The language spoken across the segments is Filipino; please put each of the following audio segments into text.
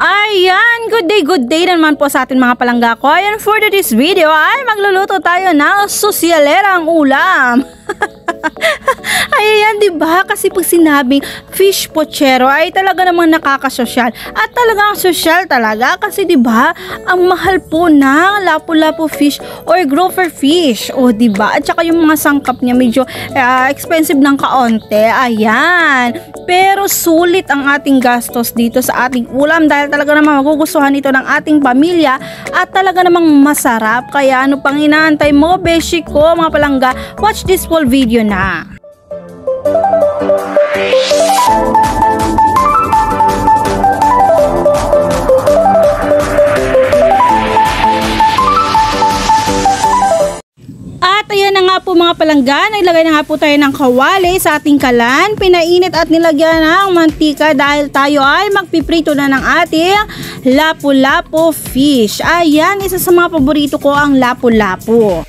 Ayan, good day naman po sa atin mga palangga ko. Ayan, for this video ay magluluto tayo ng sosyalerang ulam. Ayan, diba? Kasi pag sinabing fish pochero ay talaga namang nakakasosyal. At talagang sosyal talaga kasi diba, ang mahal po ng lapu-lapu fish or grouper fish. O diba? At saka yung mga sangkap niya medyo expensive ng kaonte. Ayan. Pero sulit ang ating gastos dito sa ating ulam dahil talaga namang magugustuhan ito ng ating pamilya at talaga namang masarap. Kaya ano pang inaantay mo, beshi ko mga palangga, watch this full video na. At ayan na nga po mga palangga, naglagay na nga po tayo ng kawali sa ating kalan, pinainit at nilagyan ng mantika dahil tayo ay magpiprito na ng ating lapu-lapu fish. Ayan, isa sa mga paborito ko ang lapu-lapu.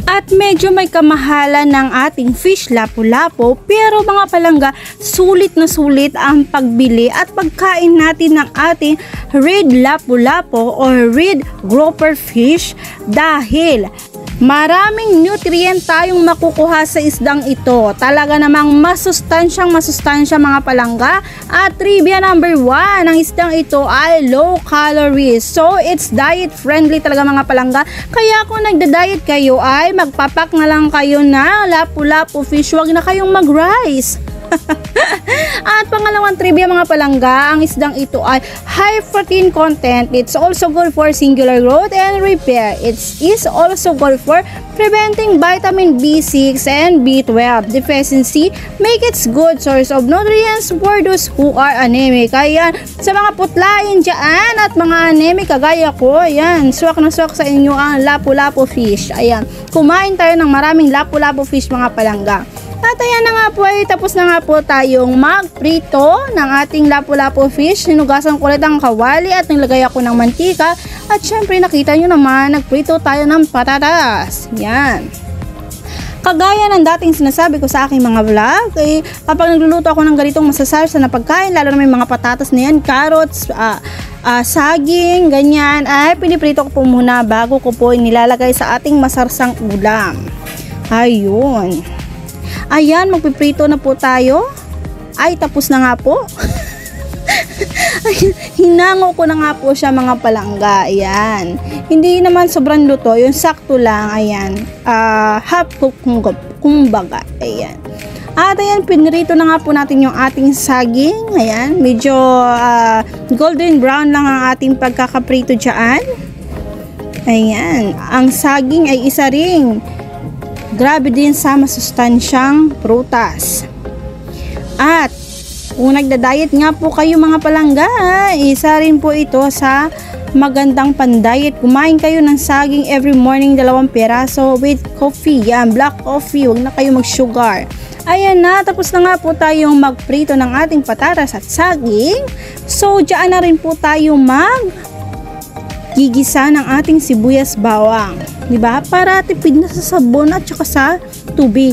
At medyo may kamahalan ng ating fish lapu-lapu, pero mga palangga, sulit na sulit ang pagbili at pagkain natin ng ating red lapu-lapu or red grouper fish dahil maraming nutrient tayong makukuha sa isdang ito. Talaga namang masustansya mga palangga. At trivia number 1, ang isdang ito ay low calories. So, it's diet friendly talaga mga palangga. Kaya kung nagda-diet kayo ay magpapak na lang kayo na lapu-lapu fish. Huwag na kayong mag-rice. At pangalawang trivia mga palangga, ang isdang ito ay high protein content. It's also good for singular growth and repair. It is also good for preventing vitamin B6 and B12 deficiency. Make it good source of nutrients for those who are anemic. Ayan, sa mga putlain dyan at mga anemic kagaya ko, ayan, swak na swak sa inyo ang lapu-lapu fish. Ayan, kumain tayo ng maraming lapu-lapu fish mga palangga. At ayan na nga po ay tapos na nga po tayong magprito ng ating lapu-lapu fish. Hinugasan ko ulit ang kawali at nilagay ako ng mantika. At syempre nakita nyo naman, nagprito tayo ng patatas. Yan. Kagaya ng dating sinasabi ko sa aking mga vlog, kapag nagluluto ako ng ganitong masasarsa na pagkain, lalo na may mga patatas na yan, carrots, saging, ganyan, ay piniprito ko po muna bago ko po nilalagay sa ating masarsang ulam. Ayun. Ayan, magpiprito na po tayo. Ay, tapos na nga po. Hinango ko na nga po siya mga palangga. Ayan. Hindi naman sobrang luto. Yung sakto lang. Ayan. Half cook kumbaga. Ayan. At ayan, pinrito na nga po natin yung ating saging. Ayan. Medyo golden brown lang ang ating pagkakaprito dyan. Ayan. Ang saging ay isa ring grabe din sa masustansyang prutas. At kung nagda-diet nga po kayo mga palangga, isa rin po ito sa magandang pan-diet. Kumain kayo ng saging every morning, 2 peraso with coffee. Yan, black coffee. Huwag na kayo mag-sugar. Ayan na, tapos na nga po tayong magprito ng ating patatas at saging. So, dyan na rin po tayo gigisa ng ating sibuyas bawang. Diba? Para tipid na sa sabon at saka sa tubig.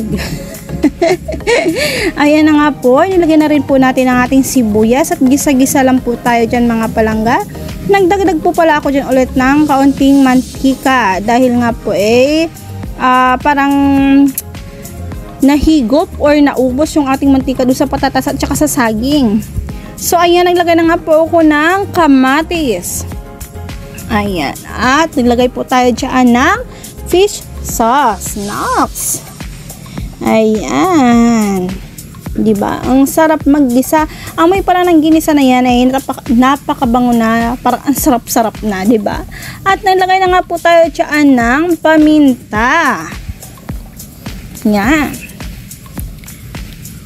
Ayan na nga po. Nilagyan na rin po natin ang ating sibuyas at gisa-gisa lang po tayo dyan mga palangga. Nagdagdag po pala ako dyan ulit ng kaunting mantika. Dahil nga po parang nahigop or naubos yung ating mantika doon sa patatas at saka sa saging. So ayan, naglagay na nga po ako ng kamatis. Ayan. At naglagay po tayo dyan ng fish sauce. Nox. Ayan. Diba? Ang sarap maggisa. Amoy pala ng ginisa na yan ay napakabango na. Parang ang sarap-sarap na. Diba? At naglagay na nga po tayo dyan ng paminta. Yan.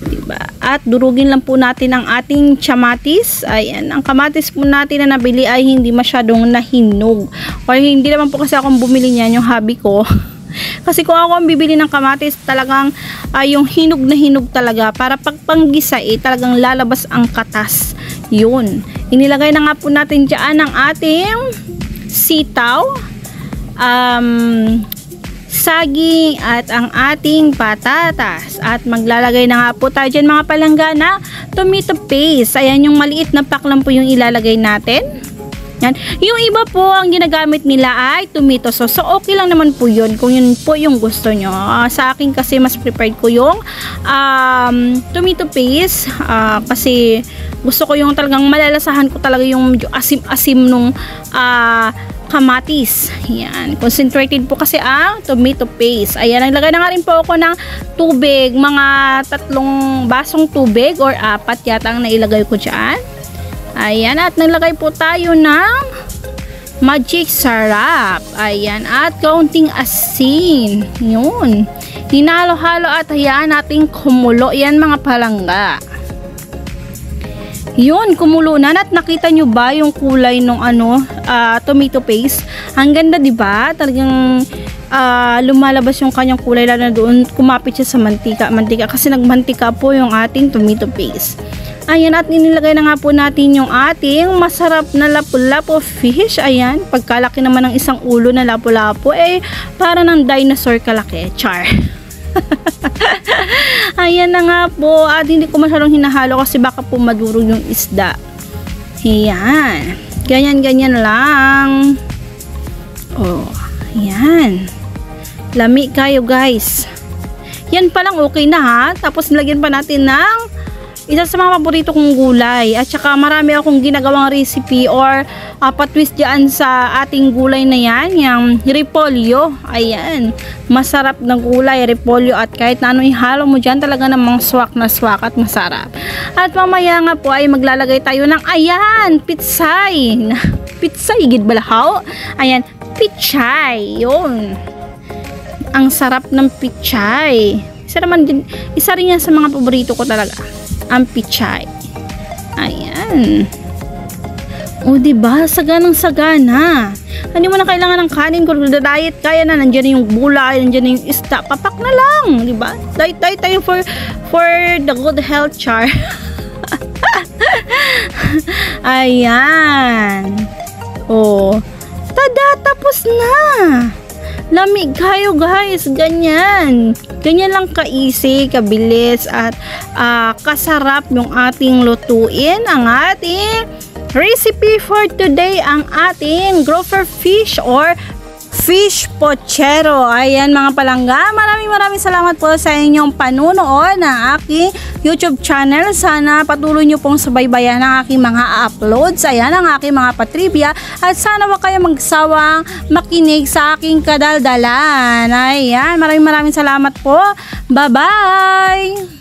Diba? At durugin lang po natin ang ating kamatis. Ayan, ang kamatis po natin na nabili ay hindi masyadong nahinog. O hindi naman po kasi akong bumili niyan, yung hobby ko. Kasi kung ako ang bibili ng kamatis, talagang yung hinog na hinog talaga. Para pag panggisa talagang lalabas ang katas. Yun. Inilagay na nga po natin dyan ang ating sitaw. saging at ang ating patatas. At maglalagay na nga po tayo dyan mga palangga na tomato paste. Ayan, yung maliit na pack lang po yung ilalagay natin. Yan. Yung iba po, ang ginagamit nila ay tomato sauce. So, okay lang naman po yun kung yun po yung gusto nyo. Sa akin kasi, mas prepared ko yung tomato paste. Kasi gusto ko yung talagang malalasahan ko talaga yung asim-asim nung kamatis. Yan. Concentrated po kasi ang tomato paste. Ayan. Naglagay na nga rin po ako ng tubig. Mga 3 basong tubig or 4 yata ang nailagay ko dyan. Ayan, at naglagay po tayo ng magic sarap. Ayan, at kaunting asin. Yun. Hinalo-halo at hayaan natin kumulo. Yan mga palangga. Yun, kumulo na. At nakita nyo ba yung kulay ng tomato paste? Ang ganda, diba? Talagang lumalabas yung kanyang kulay, lalo na doon kumapit siya sa mantika. Kasi nagmantika po yung ating tomato paste. Ayan, at inilagay na nga po natin yung ating masarap na lapu-lapu fish. Ayan, pagkalaki naman ng isang ulo na lapu-lapu, para ng dinosaur kalaki. Char. Ayan na nga po, at hindi ko masyadong hinahalo kasi baka po madurog yung isda. Ayan, ganyan-ganyan lang. Oh, ayan. Lami kayo guys. Yan palang okay na ha. Tapos nilagyan pa natin ng isa sa mga paborito kong gulay. At saka marami akong ginagawang recipe or patwist dyan sa ating gulay na yan. Yung repolyo. Ayan. Masarap na gulay, repolyo. At kahit na ano ihalo mo dyan, talaga namang swak na swak at masarap. At mamaya nga po ay maglalagay tayo ng ayan, pitsay. Pitsay, gid balahaw. Ayan, pichay. Yun. Ang sarap ng pichay. Isa rin yan sa mga paborito ko talaga. Ang pichay. Ayan. O, diba? Saganang sagana. Hindi mo na kailangan ng kanin. Kung diet kaya na, nandiyan na yung gulay, nandiyan na yung isda. Papak na lang. Diba? Diet tayo for the good health, char. Ayan. O. Tada! Tapos na. Lamig kayo guys, ganyan lang ka-easy, kabilis at kasarap yung ating lutuin. Ang ating recipe for today, ang ating grouper fish or fish pochero. Ayan mga palangga, maraming salamat po sa inyong panunood ng aking YouTube channel. Sana patuloy nyo pong subaybayan ang aking mga uploads. Ayan ang aking mga patrivia at sana wag kayo magsawang makinig sa aking kadaldalan. Ayan, maraming salamat po. Bye-bye!